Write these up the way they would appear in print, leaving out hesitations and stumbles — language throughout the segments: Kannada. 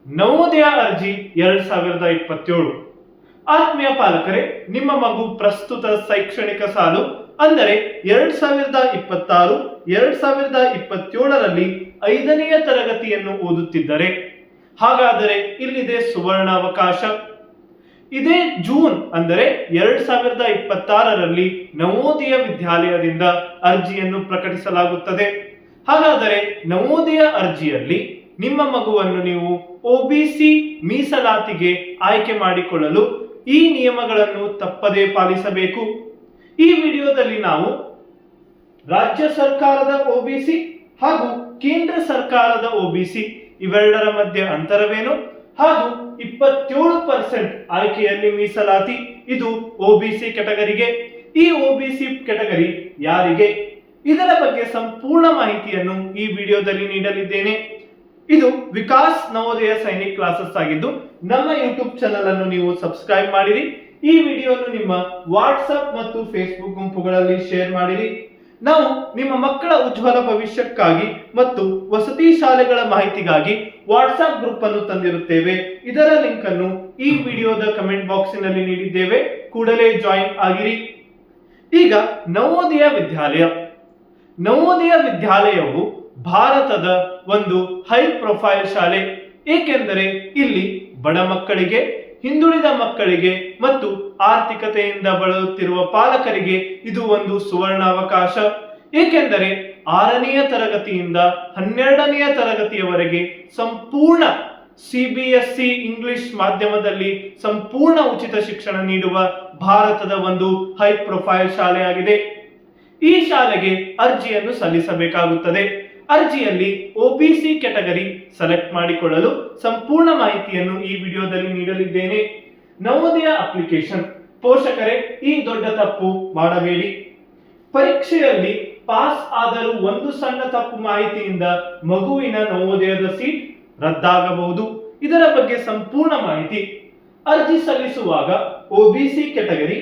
ನವೋದಯ ಅರ್ಜಿ 2027. ಆತ್ಮೀಯ ಪಾಲಕರೇ, ನಿಮ್ಮ ಮಗು ಪ್ರಸ್ತುತ ಶೈಕ್ಷಣಿಕ ಸಾಲು ಅಂದರೆ 2026 2027ರಲ್ಲಿ 5ನೇ ತರಗತಿಯನ್ನು ಓದುತ್ತಿದ್ದರೆ ಹಾಗಾದರೆ ಇಲ್ಲಿದೆ ಸುವರ್ಣಾವಕಾಶ. ಇದೇ ಜೂನ್ ಅಂದರೆ 2026ರಲ್ಲಿ ನವೋದಯ ವಿದ್ಯಾಲಯದಿಂದ ಅರ್ಜಿಯನ್ನು ಪ್ರಕಟಿಸಲಾಗುತ್ತದೆ. ಹಾಗಾದರೆ ನವೋದಯ ಅರ್ಜಿಯಲ್ಲಿ ನಿಮ್ಮ ಮಗುವನ್ನು ನೀವು ಒಬಿಸಿ ಮೀಸಲಾತಿಗೆ ಆಯ್ಕೆ ಮಾಡಿಕೊಳ್ಳಲು ಈ ನಿಯಮಗಳನ್ನು ತಪ್ಪದೇ ಪಾಲಿಸಬೇಕು. ಈ ವಿಡಿಯೋದಲ್ಲಿ ನಾವು ರಾಜ್ಯ ಸರ್ಕಾರದ ಒಬಿಸಿ ಹಾಗೂ ಕೇಂದ್ರ ಸರ್ಕಾರದ ಒಬಿಸಿ ಇವೆರಡರ ಮಧ್ಯೆ ಅಂತರವೇನು ಹಾಗೂ 27% ಆಯ್ಕೆಯಲ್ಲಿ ಮೀಸಲಾತಿ, ಇದು ಒಬಿಸಿ ಕೆಟಗರಿಗೆ. ಈ ಒಬಿಸಿ ಕೆಟಗರಿ ಯಾರಿಗೆ, ಇದರ ಬಗ್ಗೆ ಸಂಪೂರ್ಣ ಮಾಹಿತಿಯನ್ನು ಈ ವಿಡಿಯೋದಲ್ಲಿ ನೀಡಲಿದ್ದೇನೆ. ಇದು ವಿಕಾಸ್ ನವೋದಯ ಸೈನಿಕ್ ಕ್ಲಾಸಸ್ ಆಗಿದ್ದು ನಮ್ಮ ಯೂಟ್ಯೂಬ್ ಚಾನೆಲ್ ಅನ್ನು ನೀವು ಸಬ್ಸ್ಕ್ರೈಬ್ ಮಾಡಿರಿ. ಈ ವಿಡಿಯೋವನ್ನು ನಿಮ್ಮ ವಾಟ್ಸ್ಆಪ್ ಮತ್ತು ಫೇಸ್ಬುಕ್ ಗುಂಪುಗಳಲ್ಲಿ ಶೇರ್ ಮಾಡಿರಿ. ನಾವು ನಿಮ್ಮ ಮಕ್ಕಳ ಉಜ್ವಲ ಭವಿಷ್ಯಕ್ಕಾಗಿ ಮತ್ತು ವಸತಿ ಶಾಲೆಗಳ ಮಾಹಿತಿಗಾಗಿ ವಾಟ್ಸ್ಆಪ್ ಗ್ರೂಪ್ ಅನ್ನು ತಂದಿರುತ್ತೇವೆ. ಇದರ ಲಿಂಕ್ ಅನ್ನು ಈ ವಿಡಿಯೋದ ಕಮೆಂಟ್ ಬಾಕ್ಸಿನಲ್ಲಿ ನೀಡಿದ್ದೇವೆ, ಕೂಡಲೇ ಜಾಯಿನ್ ಆಗಿರಿ. ಈಗ ನವೋದಯ ವಿದ್ಯಾಲಯವು ಭಾರತದ ಒಂದು ಹೈ ಪ್ರೊಫೈಲ್ ಶಾಲೆ. ಏಕೆಂದರೆ ಇಲ್ಲಿ ಬಡ ಮಕ್ಕಳಿಗೆ, ಹಿಂದುಳಿದ ಮಕ್ಕಳಿಗೆ ಮತ್ತು ಆರ್ಥಿಕತೆಯಿಂದ ಬಳಲುತ್ತಿರುವ ಪಾಲಕರಿಗೆ ಇದು ಒಂದು ಸುವರ್ಣಾವಕಾಶ. ಏಕೆಂದರೆ 6ನೇ ತರಗತಿಯಿಂದ 12ನೇ ತರಗತಿಯವರೆಗೆ ಸಂಪೂರ್ಣ ಸಿಬಿಎಸ್ಇ ಇಂಗ್ಲಿಷ್ ಮಾಧ್ಯಮದಲ್ಲಿ ಸಂಪೂರ್ಣ ಉಚಿತ ಶಿಕ್ಷಣ ನೀಡುವ ಭಾರತದ ಒಂದು ಹೈ ಪ್ರೊಫೈಲ್ ಶಾಲೆಯಾಗಿದೆ. ಈ ಶಾಲೆಗೆ ಅರ್ಜಿಯನ್ನು ಸಲ್ಲಿಸಬೇಕಾಗುತ್ತದೆ. ಅರ್ಜಿಯಲ್ಲಿ ಒಬಿಸಿ ಕೆಟಗರಿ ಸೆಲೆಕ್ಟ್ ಮಾಡಿಕೊಳ್ಳಲು ಸಂಪೂರ್ಣ ಮಾಹಿತಿಯನ್ನು ಈ ವಿಡಿಯೋದಲ್ಲಿ ನೀಡಲಿದ್ದೇನೆ. ನವೋದಯ ಅಪ್ಲಿಕೇಶನ್. ಪೋಷಕರೇ, ಈ ದೊಡ್ಡ ತಪ್ಪು ಮಾಡಬೇಡಿ. ಪರೀಕ್ಷೆಯಲ್ಲಿ ಪಾಸ್ ಆದರೂ ಒಂದು ಸಣ್ಣ ತಪ್ಪು ಮಾಹಿತಿಯಿಂದ ಮಗುವಿನ ನವೋದಯದ ಸೀಟ್ ರದ್ದಾಗಬಹುದು. ಇದರ ಬಗ್ಗೆ ಸಂಪೂರ್ಣ ಮಾಹಿತಿ. ಅರ್ಜಿ ಸಲ್ಲಿಸುವಾಗ ಒಬಿಸಿ ಕೆಟಗರಿ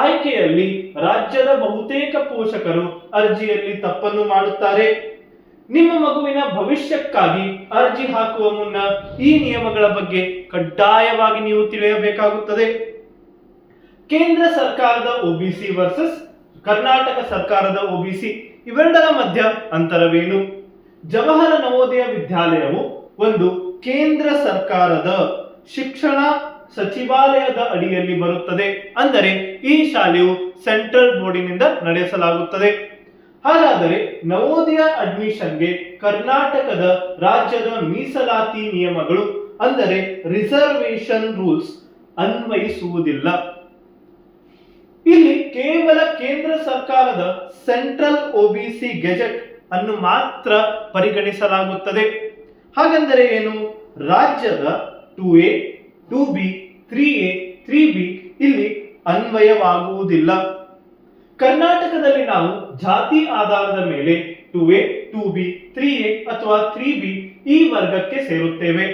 ಆಯ್ಕೆಯಲ್ಲಿ ರಾಜ್ಯದ ಬಹುತೇಕ ಪೋಷಕರು ಅರ್ಜಿಯಲ್ಲಿ ತಪ್ಪನ್ನು ಮಾಡುತ್ತಾರೆ. ನಿಮ್ಮ ಮಗುವಿನ ಭವಿಷ್ಯಕ್ಕಾಗಿ ಅರ್ಜಿ ಹಾಕುವ ಮುನ್ನ ಈ ನಿಯಮಗಳ ಬಗ್ಗೆ ಕಡ್ಡಾಯವಾಗಿ ನೀವು ತಿಳಿಯಬೇಕಾಗುತ್ತದೆ. ಕೇಂದ್ರ ಸರ್ಕಾರದ ಒಬಿಸಿ ವರ್ಸಸ್ ಕರ್ನಾಟಕ ಸರ್ಕಾರದ ಒಬಿಸಿ ಇವೆರಡರ ಮಧ್ಯ ಅಂತರವೇನು? ಜವಾಹರ ನವೋದಯ ವಿದ್ಯಾಲಯವು ಒಂದು ಕೇಂದ್ರ ಸರ್ಕಾರದ ಶಿಕ್ಷಣ ಸಚಿವಾಲಯದ ಅಡಿಯಲ್ಲಿ ಬರುತ್ತದೆ. ಅಂದರೆ ಈ ಶಾಲೆಯು ಸೆಂಟ್ರಲ್ ಬೋರ್ಡಿನಿಂದ ನಡೆಸಲಾಗುತ್ತದೆ. ಹಾಗಾದರೆ ನವೋದಯ ಅಡ್ಮಿಷನ್ಗೆ ಕರ್ನಾಟಕದ ರಾಜ್ಯದ ಮೀಸಲಾತಿ ನಿಯಮಗಳು ಅಂದರೆ ರಿಸರ್ವೇಶನ್ ರೂಲ್ಸ್ ಅನ್ವಯಿಸುವುದಿಲ್ಲ. ಇಲ್ಲಿ ಕೇವಲ ಕೇಂದ್ರ ಸರ್ಕಾರದ ಸೆಂಟ್ರಲ್ ಒಬಿಸಿ ಗೆಜೆಟ್ ಅನ್ನು ಮಾತ್ರ ಪರಿಗಣಿಸಲಾಗುತ್ತದೆ. ಹಾಗಂದರೆ ಏನು? ರಾಜ್ಯದ 2A, 2B, 3A, 3B ಇಲ್ಲಿ ಅನ್ವಯವಾಗುವುದಿಲ್ಲ. ಕರ್ನಾಟಕದಲ್ಲಿ ನಾವು ಜಾತಿ ಆಧಾರದ ಮೇಲೆ 2A, 2B, 3A ಅಥವಾ 3B ಈ ವರ್ಗಕ್ಕೆ ಸೇರುತ್ತೇವೆ.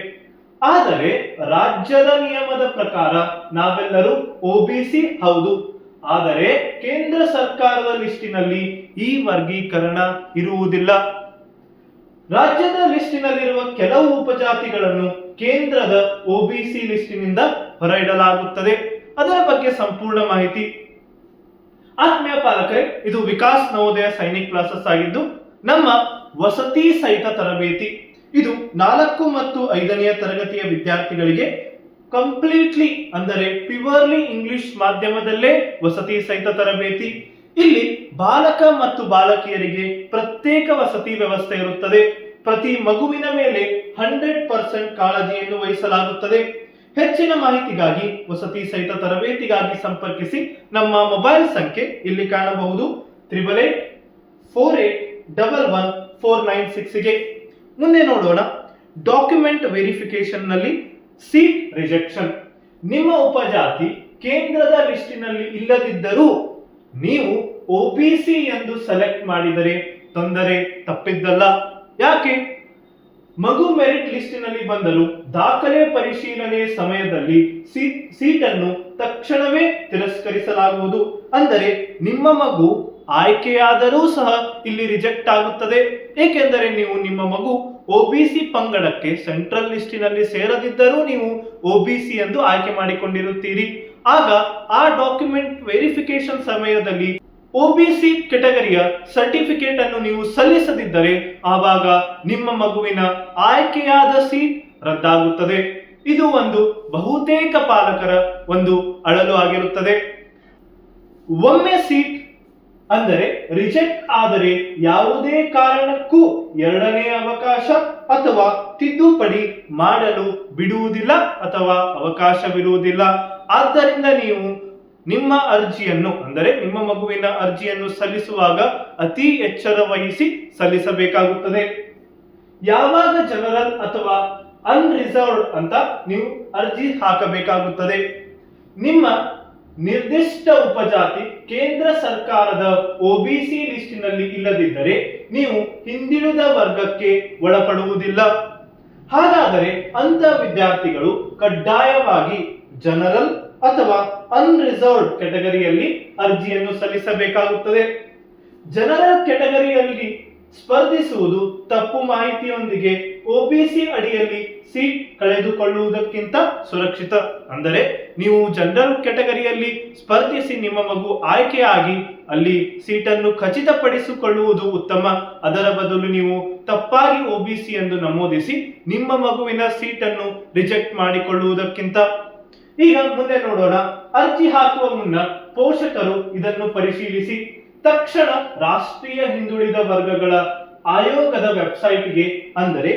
ಆದರೆ ರಾಜ್ಯದ ನಿಯಮದ ಪ್ರಕಾರ ನಾವೆಲ್ಲರೂ ಒಬಿಸಿ ಹೌದು. ಆದರೆ ಕೇಂದ್ರ ಸರ್ಕಾರದ ಲಿಸ್ಟಿನಲ್ಲಿ ಈ ವರ್ಗೀಕರಣ ಇರುವುದಿಲ್ಲ. ರಾಜ್ಯದ ಲಿಸ್ಟಿನಲ್ಲಿರುವ ಕೆಲವು ಉಪಜಾತಿಗಳನ್ನು ಕೇಂದ್ರದ ಒಬಿಸಿ ಲಿಸ್ಟಿನಿಂದ ಹೊರಯಿಡಲಾಗುತ್ತದೆ. ಅದರ ಬಗ್ಗೆ ಸಂಪೂರ್ಣ ಮಾಹಿತಿ. ಆತ್ಮೀಯ ಪಾಲಕರೇ, ಇದು ವಿಕಾಸ್ ನವೋದಯ ಸೈನಿಕ್ ಕ್ಲಾಸಸ್ ಆಗಿದ್ದು ನಮ್ಮ ವಸತಿ ಸಹಿತ ತರಬೇತಿ. ಇದು 4 ಮತ್ತು 5ನೇ ತರಗತಿಯ ವಿದ್ಯಾರ್ಥಿಗಳಿಗೆ ಕಂಪ್ಲೀಟ್ಲಿ ಅಂದರೆ ಪ್ಯೂರ್ಲಿ ಇಂಗ್ಲಿಷ್ ಮಾಧ್ಯಮದಲ್ಲೇ ವಸತಿ ಸಹಿತ ತರಬೇತಿ. ಇಲ್ಲಿ ಬಾಲಕ ಮತ್ತು ಬಾಲಕಿಯರಿಗೆ ಪ್ರತ್ಯೇಕ ವಸತಿ ವ್ಯವಸ್ಥೆ ಇರುತ್ತದೆ. ಪ್ರತಿ ಮಗುವಿನ ಮೇಲೆ 100% ಕಾಳಜಿಯನ್ನು ವಹಿಸಲಾಗುತ್ತದೆ. ಹೆಚ್ಚಿನ ಮಾಹಿತಿಗಾಗಿ ವಸತಿ ಸಹಿತ ತರಬೇತಿಗಾಗಿ ಸಂಪರ್ಕಿಸಿ. ನಮ್ಮ ಮೊಬೈಲ್ ಸಂಖ್ಯೆ ಇಲ್ಲಿ ಕಾಣಬಹುದು 8848111496 ಗೆ. ಮುಂದೆ ನೋಡೋಣ. ಡಾಕ್ಯುಮೆಂಟ್ ವೆರಿಫಿಕೇಶನ್ ನಲ್ಲಿ ಸೀಟ್ ರಿಜೆಕ್ಷನ್. ನಿಮ್ಮ ಉಪಜಾತಿ ಕೇಂದ್ರದ ಲಿಸ್ಟಿನಲ್ಲಿ ಇಲ್ಲದಿದ್ದರೂ ನೀವು ಒಬಿಸಿ ಎಂದು ಸೆಲೆಕ್ಟ್ ಮಾಡಿದರೆ ತೊಂದರೆ ತಪ್ಪಿದ್ದಲ್ಲ. ಯಾಕೆ? ಮಗು ಮೆರಿಟ್ ಲಿಸ್ಟಿನಲ್ಲಿ ಬಂದರೂ ದಾಖಲೆ ಪರಿಶೀಲನೆ ಸಮಯದಲ್ಲಿ ಸೀಟನ್ನು ತಕ್ಷಣವೇ ತಿರಸ್ಕರಿಸಲಾಗುವುದು. ಅಂದರೆ ನಿಮ್ಮ ಮಗು ಆಯ್ಕೆಯಾದರೂ ಸಹ ಇಲ್ಲಿ ರಿಜೆಕ್ಟ್ ಆಗುತ್ತದೆ. ಏಕೆಂದರೆ ನೀವು ನಿಮ್ಮ ಮಗು ಒಬಿಸಿ ಪಂಗಡಕ್ಕೆ ಸೆಂಟ್ರಲ್ ಲಿಸ್ಟಿನಲ್ಲಿ ಸೇರದಿದ್ದರೂ ನೀವು ಒಬಿಸಿ ಎಂದು ಆಯ್ಕೆ ಮಾಡಿಕೊಂಡಿರುತ್ತೀರಿ. ಆಗ ಆ ಡಾಕ್ಯುಮೆಂಟ್ ವೆರಿಫಿಕೇಶನ್ ಸಮಯದಲ್ಲಿ ಒಬಿಸಿ ಕೆಟಗರಿಯ ಸರ್ಟಿಫಿಕೇಟ್ ಅನ್ನು ನೀವು ಸಲ್ಲಿಸದಿದ್ದರೆ ಆವಾಗ ನಿಮ್ಮ ಮಗುವಿನ ಆಯ್ಕೆಯಾದ ಸೀಟ್ ರದ್ದಾಗುತ್ತದೆ. ಇದು ಒಂದು ಬಹುತೇಕ ಪಾಲಕರ ಒಂದು ಅಳಲು ಆಗಿರುತ್ತದೆ. ಒಮ್ಮೆ ಸೀಟ್ ಅಂದರೆ ರಿಜೆಕ್ಟ್ ಆದರೆ ಯಾವುದೇ ಕಾರಣಕ್ಕೂ ಎರಡನೇ ಅವಕಾಶ ಅಥವಾ ತಿದ್ದುಪಡಿ ಮಾಡಲು ಬಿಡುವುದಿಲ್ಲ ಅಥವಾ ಅವಕಾಶವಿರುವುದಿಲ್ಲ. ಆದ್ದರಿಂದ ನೀವು ನಿಮ್ಮ ಅರ್ಜಿಯನ್ನು ಅಂದರೆ ನಿಮ್ಮ ಮಗುವಿನ ಅರ್ಜಿಯನ್ನು ಸಲ್ಲಿಸುವಾಗ ಅತಿ ಎಚ್ಚರ ವಹಿಸಿ ಸಲ್ಲಿಸಬೇಕಾಗುತ್ತದೆ. ಯಾವಾಗ ಜನರಲ್ ಅಥವಾ ಅನ್ರಿಸರ್ವ್ಡ್ ಅಂತ ನೀವು ಅರ್ಜಿ ಹಾಕಬೇಕಾಗುತ್ತದೆ. ನಿಮ್ಮ ನಿರ್ದಿಷ್ಟ ಉಪಜಾತಿ ಕೇಂದ್ರ ಸರ್ಕಾರದ ಒಬಿಸಿ ಲಿಸ್ಟಿನಲ್ಲಿ ಇಲ್ಲದಿದ್ದರೆ ನೀವು ಹಿಂದುಳಿದ ವರ್ಗಕ್ಕೆ ಒಳಪಡುವುದಿಲ್ಲ. ಹಾಗಾದರೆ ಅಂತ ವಿದ್ಯಾರ್ಥಿಗಳು ಕಡ್ಡಾಯವಾಗಿ ಜನರಲ್ ಅಥವಾ ಅನ್ರಿಸರ್ವ್ಡ್ ಕೆಟಗರಿಯಲ್ಲಿ ಅರ್ಜಿಯನ್ನು ಸಲ್ಲಿಸಬೇಕಾಗುತ್ತದೆ. ಜನರಲ್ ಕೆಟಗರಿಯಲ್ಲಿ ಸ್ಪರ್ಧಿಸುವುದು ತಪ್ಪು ಮಾಹಿತಿಯೊಂದಿಗೆ ಒಬಿಸಿ ಅಡಿಯಲ್ಲಿ ಸೀಟ್ ಕಳೆದುಕೊಳ್ಳುವುದಕ್ಕಿಂತ ಸುರಕ್ಷಿತ. ಅಂದರೆ ನೀವು ಜನರಲ್ ಕೆಟಗರಿಯಲ್ಲಿ ಸ್ಪರ್ಧಿಸಿ ನಿಮ್ಮ ಮಗು ಆಯ್ಕೆಯಾಗಿ ಅಲ್ಲಿ ಸೀಟನ್ನು ಖಚಿತಪಡಿಸಿಕೊಳ್ಳುವುದು ಉತ್ತಮ. ಅದರ ಬದಲು ನೀವು ತಪ್ಪಾಗಿ ಒಬಿಸಿ ಎಂದು ನಮೂದಿಸಿ ನಿಮ್ಮ ಮಗುವಿನ ಸೀಟನ್ನು ರಿಜೆಕ್ಟ್ ಮಾಡಿಕೊಳ್ಳುವುದಕ್ಕಿಂತ. ಈಗ ಮುಂದೆ ನೋಡೋಣ. ಅರ್ಜಿ ಹಾಕುವ ಮುನ್ನ ಪೋಷಕರು ಇದನ್ನು ಪರಿಶೀಲಿಸಿ ತಕ್ಷಣ ರಾಷ್ಟ್ರೀಯ ಹಿಂದುಳಿದ ವರ್ಗಗಳ ಆಯೋಗದ ವೆಬ್ಸೈಟ್ಗೆ ಅಂದರೆ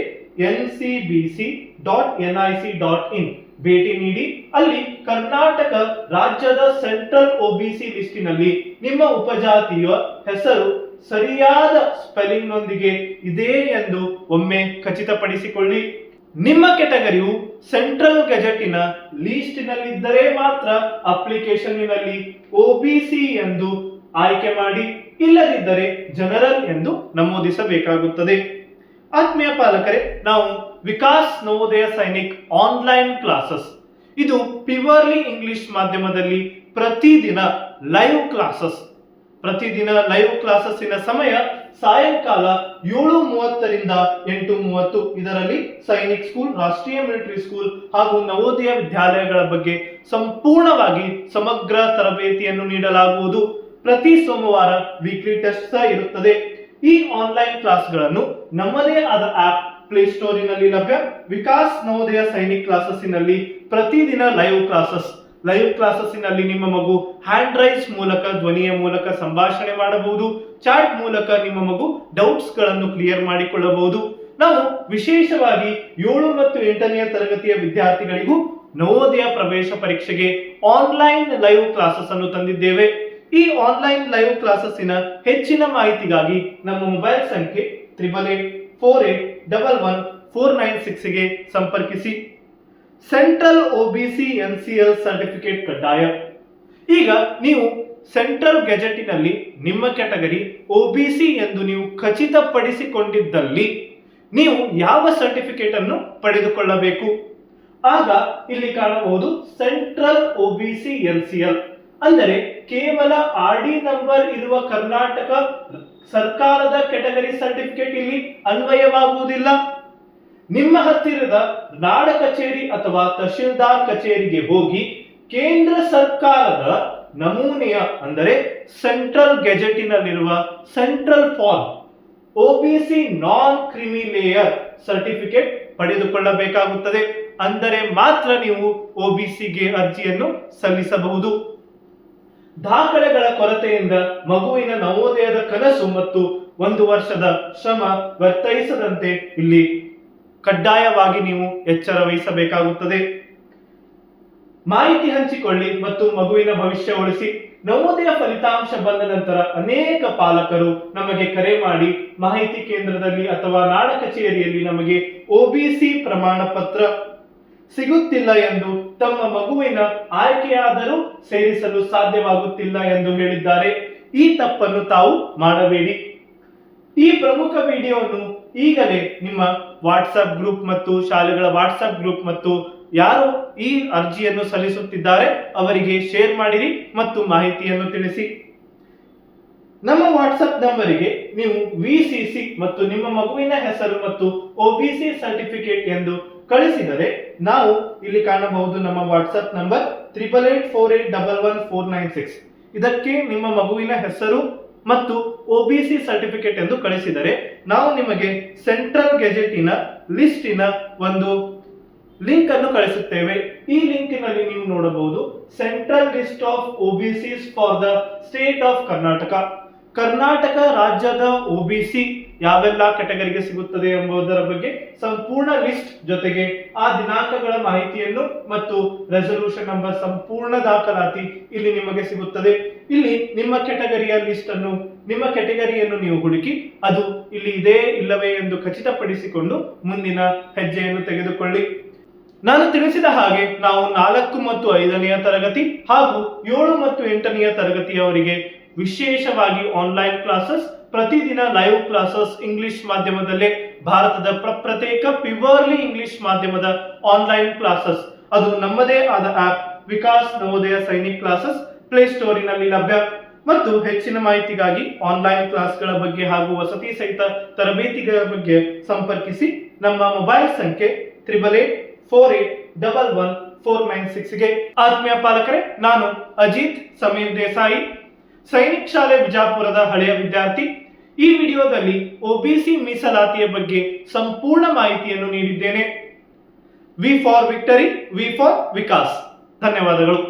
ncbc.nic.in ಭೇಟಿ ನೀಡಿ ಅಲ್ಲಿ ಕರ್ನಾಟಕ ರಾಜ್ಯದ ಸೆಂಟ್ರಲ್ ಒಬಿಸಿ ಲಿಸ್ಟಿನಲ್ಲಿ ನಿಮ್ಮ ಉಪಜಾತಿಯ ಹೆಸರು ಸರಿಯಾದ ಸ್ಪೆಲ್ಲಿಂಗ್ ನೊಂದಿಗೆ ಇದೆ ಎಂದು ಒಮ್ಮೆ ಖಚಿತಪಡಿಸಿಕೊಳ್ಳಿ. ನಿಮ್ಮ ಕೆಟಗರಿಯು ಸೆಂಟ್ರಲ್ ಗೆಜೆಟಿನ ಲಿಸ್ಟಿನಲ್ಲಿದ್ದರೆ ಮಾತ್ರ ಅಪ್ಲಿಕೇಶನ್ನಿನಲ್ಲಿ ಒಬಿಸಿ ಎಂದು ಆಯ್ಕೆ ಮಾಡಿ, ಇಲ್ಲದಿದ್ದರೆ ಜನರಲ್ ಎಂದು ನಮೂದಿಸಬೇಕಾಗುತ್ತದೆ. ಆತ್ಮೀಯ ಪಾಲಕರೇ, ನಾವು ವಿಕಾಸ್ ನವೋದಯ ಸೈನಿಕ್ ಆನ್ಲೈನ್ ಕ್ಲಾಸಸ್ ಇದು ಪ್ಯೂರ್ಲಿ ಇಂಗ್ಲಿಷ್ ಮಾಧ್ಯಮದಲ್ಲಿ ಪ್ರತಿದಿನ ಲೈವ್ ಕ್ಲಾಸಸ್ಸಿನ ಸಮಯ ಸಾಯಂಕಾಲ 7:30 ರಿಂದ 8:30. ಇದರಲ್ಲಿ ಸೈನಿಕ್ ಸ್ಕೂಲ್, ರಾಷ್ಟ್ರೀಯ ಮಿಲಿಟರಿ ಸ್ಕೂಲ್ ಹಾಗೂ ನವೋದಯ ವಿದ್ಯಾಲಯಗಳ ಬಗ್ಗೆ ಸಂಪೂರ್ಣವಾಗಿ ಸಮಗ್ರ ತರಬೇತಿಯನ್ನು ನೀಡಲಾಗುವುದು. ಪ್ರತಿ ಸೋಮವಾರ ವೀಕ್ಲಿ ಟೆಸ್ಟ್ ಸಹ ಇರುತ್ತದೆ. ಈ ಆನ್ಲೈನ್ ಕ್ಲಾಸ್ಗಳನ್ನು ನಮ್ಮದೇ ಆದ ಆಪ್ ಪ್ಲೇಸ್ಟೋರಿನಲ್ಲಿ ಲಭ್ಯ. ವಿಕಾಸ್ ನವೋದಯ ಸೈನಿಕ್ ಕ್ಲಾಸಸ್ಸಿನಲ್ಲಿ ಪ್ರತಿದಿನ ಲೈವ್ ಕ್ಲಾಸಸ್ಸಿನಲ್ಲಿ ನಿಮ್ಮ ಮಗು ಹ್ಯಾಂಡ್ ರೈಸ್ ಮೂಲಕ, ಧ್ವನಿಯ ಮೂಲಕ ಸಂಭಾಷಣೆ ಮಾಡಬಹುದು. ಚಾಟ್ ಮೂಲಕ ನಿಮ್ಮ ಮಗು ಡೌಟ್ಸ್ ಗಳನ್ನು ಕ್ಲಿಯರ್ ಮಾಡಿಕೊಳ್ಳಬಹುದು. ನಾವು ವಿಶೇಷವಾಗಿ 7 ಮತ್ತು 8ನೇ ತರಗತಿಯ ವಿದ್ಯಾರ್ಥಿಗಳಿಗೂ ನವೋದಯ ಪ್ರವೇಶ ಪರೀಕ್ಷೆಗೆ ಆನ್ಲೈನ್ ಲೈವ್ ಕ್ಲಾಸಸ್ ಅನ್ನು ತಂದಿದ್ದೇವೆ. ಈ ಆನ್ಲೈನ್ ಲೈವ್ ಕ್ಲಾಸಸ್ಸಿನ ಹೆಚ್ಚಿನ ಮಾಹಿತಿಗಾಗಿ ನಮ್ಮ ಮೊಬೈಲ್ ಸಂಖ್ಯೆ 8848111496 ಗೆ ಸಂಪರ್ಕಿಸಿ. ಸೆಂಟ್ರಲ್ ಒಬಿಸಿ ಎನ್ಸಿಎಲ್ ಸರ್ಟಿಫಿಕೇಟ್ ಕಡ್ಡಾಯ. ಈಗ ನೀವು ಸೆಂಟ್ರಲ್ ಗೆಜೆಟಿನಲ್ಲಿ ನಿಮ್ಮ ಕೆಟಗರಿ ಒಬಿಸಿ ಎಂದು ನೀವು ಖಚಿತಪಡಿಸಿಕೊಂಡಿದ್ದಲ್ಲಿ ನೀವು ಯಾವ ಸರ್ಟಿಫಿಕೇಟ್ ಅನ್ನು ಪಡೆದುಕೊಳ್ಳಬೇಕು? ಆಗ ಇಲ್ಲಿ ಕಾಣಬಹುದು ಸೆಂಟ್ರಲ್ ಒಬಿಸಿ ಎನ್ಸಿಎಲ್ ಅಂದರೆ ಕೇವಲ ಆರ್ಡಿ ನಂಬರ್ ಇರುವ ಕರ್ನಾಟಕ ಸರ್ಕಾರದ ಕೆಟಗರಿ ಸರ್ಟಿಫಿಕೇಟ್ ಇಲ್ಲಿ ಅನ್ವಯವಾಗುವುದಿಲ್ಲ. ನಿಮ್ಮ ಹತ್ತಿರದ ನಾಡ ಕಚೇರಿ ಅಥವಾ ತಹಶೀಲ್ದಾರ್ ಕಚೇರಿಗೆ ಹೋಗಿ ಕೇಂದ್ರ ಸರ್ಕಾರದ ನಮೂನೆಯ ಅಂದರೆ ಸೆಂಟ್ರಲ್ ಗೆಜೆಟಿನಲ್ಲಿರುವ ಸೆಂಟ್ರಲ್ ಫಾರ್ಮ್ ಒಬಿಸಿ ನಾನ್ ಕ್ರಿಮಿ ಲೇಯರ್ ಸರ್ಟಿಫಿಕೇಟ್ ಪಡೆದುಕೊಳ್ಳಬೇಕಾಗುತ್ತದೆ. ಅಂದರೆ ಮಾತ್ರ ನೀವು ಒಬಿಸಿಗೆ ಅರ್ಜಿಯನ್ನು ಸಲ್ಲಿಸಬಹುದು. ದಾಖಲೆಗಳ ಕೊರತೆಯಿಂದ ಮಗುವಿನ ನವೋದಯದ ಕನಸು ಮತ್ತು 1 ವರ್ಷದ ಶ್ರಮ ವ್ಯರ್ಥೈಸದಂತೆ ಇಲ್ಲಿ ಕಡ್ಡಾಯವಾಗಿ ನೀವು ಎಚ್ಚರ ವಹಿಸಬೇಕಾಗುತ್ತದೆ. ಮಾಹಿತಿ ಹಂಚಿಕೊಳ್ಳಿ ಮತ್ತು ಮಗುವಿನ ಭವಿಷ್ಯ ಉಳಿಸಿ. ನವೋದಯ ಫಲಿತಾಂಶ ಬಂದ ನಂತರ ಅನೇಕ ಪಾಲಕರು ನಮಗೆ ಕರೆ ಮಾಡಿ ಮಾಹಿತಿ ಕೇಂದ್ರದಲ್ಲಿ ಅಥವಾ ನಾಡ ಕಚೇರಿಯಲ್ಲಿ ನಮಗೆ ಒಬಿಸಿ ಪ್ರಮಾಣ ಪತ್ರ ಸಿಗುತ್ತಿಲ್ಲ ಎಂದು, ತಮ್ಮ ಮಗುವಿನ ಆಯ್ಕೆಯಾದರೂ ಸೇರಿಸಲು ಸಾಧ್ಯವಾಗುತ್ತಿಲ್ಲ ಎಂದು ಹೇಳಿದ್ದಾರೆ. ಈ ತಪ್ಪನ್ನು ತಾವು ಮಾಡಬೇಡಿ. ಈ ಪ್ರಮುಖ ವಿಡಿಯೋವನ್ನು ಈಗಲೇ ನಿಮ್ಮ ವಾಟ್ಸ್ಆಪ್ ಗ್ರೂಪ್ ಮತ್ತು ಶಾಲೆಗಳ ವಾಟ್ಸ್ಆಪ್ ಗ್ರೂಪ್ ಮತ್ತು ಯಾರು ಈ ಅರ್ಜಿಯನ್ನು ಸಲ್ಲಿಸುತ್ತಿದ್ದಾರೆ ಅವರಿಗೆ ಶೇರ್ ಮಾಡಿರಿ ಮತ್ತು ಮಾಹಿತಿಯನ್ನು ತಿಳಿಸಿ. ನಮ್ಮ ವಾಟ್ಸ್ಆಪ್ ನಂಬರಿಗೆ ನೀವು ವಿಸಿಸಿ ಮತ್ತು ನಿಮ್ಮ ಮಗುವಿನ ಹೆಸರು ಮತ್ತು ಒಬಿಸಿ ಸರ್ಟಿಫಿಕೇಟ್ ಎಂದು ಕಳಿಸಿದರೆ ನಾವು ಇಲ್ಲಿ ಕಾಣಬಹುದು ನಮ್ಮ ವಾಟ್ಸ್ಆಪ್ ನಂಬರ್ 8884811496. ಇದಕ್ಕೆ ನಿಮ್ಮ ಮಗುವಿನ ಹೆಸರು ಮತ್ತು ಒಬಿಸಿ ಸರ್ಟಿಫಿಕೇಟ್ ಎಂದು ಕಳಿಸಿದರೆ ನಾವು ನಿಮಗೆ ಸೆಂಟ್ರಲ್ ಗೆಜೆಟಿನ ಲಿಸ್ಟಿನ ಒಂದು ಲಿಂಕ್ ಅನ್ನು ಕಳಿಸುತ್ತೇವೆ. ಈ ಲಿಂಕಿನಲ್ಲಿ ನೀವು ನೋಡಬಹುದು central list of OBCs for the state of Karnataka. Karnataka ರಾಜ್ಯದ ಒಬಿಸಿ ಯಾವೆಲ್ಲ ಕೆಟಗರಿಗೆ ಸಿಗುತ್ತದೆ ಎಂಬುದರ ಬಗ್ಗೆ ಸಂಪೂರ್ಣ ಲಿಸ್ಟ್ ಜೊತೆಗೆ ಆ ದಿನಾಂಕಗಳ ಮಾಹಿತಿಯನ್ನು ಮತ್ತು ರೆಸಲ್ಯೂಷನ್ ನಂಬರ್ ಸಂಪೂರ್ಣ ದಾಖಲಾತಿ ಇಲ್ಲಿ ನಿಮಗೆ ಸಿಗುತ್ತದೆ. ಇಲ್ಲಿ ನಿಮ್ಮ ಕೆಟಗರಿಯ ಲಿಸ್ಟ್ ಅನ್ನು ನಿಮ್ಮ ಕೆಟಗರಿಯನ್ನು ನೀವು ಹುಡುಕಿ ಅದು ಇಲ್ಲಿ ಇದೆ ಇಲ್ಲವೇ ಎಂದು ಖಚಿತಪಡಿಸಿಕೊಂಡು ಮುಂದಿನ ಹೆಜ್ಜೆಯನ್ನು ತೆಗೆದುಕೊಳ್ಳಿ. ನಾನು ತಿಳಿಸಿದ ಹಾಗೆ ನಾವು 4 ಮತ್ತು 5ನೆಯ ತರಗತಿ ಹಾಗೂ 7 ಮತ್ತು 8ನೆಯ ತರಗತಿಯವರಿಗೆ ವಿಶೇಷವಾಗಿ ಆನ್ಲೈನ್ ಕ್ಲಾಸಸ್, ಪ್ರತಿದಿನ ಲೈವ್ ಕ್ಲಾಸಸ್ ಇಂಗ್ಲಿಷ್ ಮಾಧ್ಯಮದಲ್ಲೇ ಭಾರತದ ಪ್ರತ್ಯೇಕ ಪ್ಯೂರ್ಲಿ ಇಂಗ್ಲಿಷ್ ಮಾಧ್ಯಮದ ಆನ್ಲೈನ್ ಕ್ಲಾಸಸ್, ಅದು ನಮ್ಮದೇ ಆದ ಆಪ್ ವಿಕಾಸ್ ನವೋದಯ ಸೈನಿಕ್ ಕ್ಲಾಸಸ್ ಪ್ಲೇಸ್ಟೋರಿನಲ್ಲಿ ಲಭ್ಯ. ಮತ್ತು ಹೆಚ್ಚಿನ ಮಾಹಿತಿಗಾಗಿ ಆನ್ಲೈನ್ ಕ್ಲಾಸ್ಗಳ ಬಗ್ಗೆ ಹಾಗೂ ವಸತಿ ಸಹಿತ ತರಬೇತಿಗಳ ಬಗ್ಗೆ ಸಂಪರ್ಕಿಸಿ ನಮ್ಮ ಮೊಬೈಲ್ ಸಂಖ್ಯೆ 8848111496ಗೆ. ಆತ್ಮೀಯ ಪಾಲಕರೇ, ನಾನು ಅಜಿತ್ ಸಮೀರ್ ದೇಸಾಯಿ, ಸೈನಿಕ್ ಶಾಲೆ ಬಿಜಾಪುರದ ಹಳೆಯ ವಿದ್ಯಾರ್ಥಿ. ಈ ವಿಡಿಯೋದಲ್ಲಿ ಒಬಿಸಿ ಮೀಸಲಾತಿಯ ಬಗ್ಗೆ ಸಂಪೂರ್ಣ ಮಾಹಿತಿಯನ್ನು ನೀಡಿದ್ದೇನೆ. V for victory, V for Vikas. ಧನ್ಯವಾದಗಳು.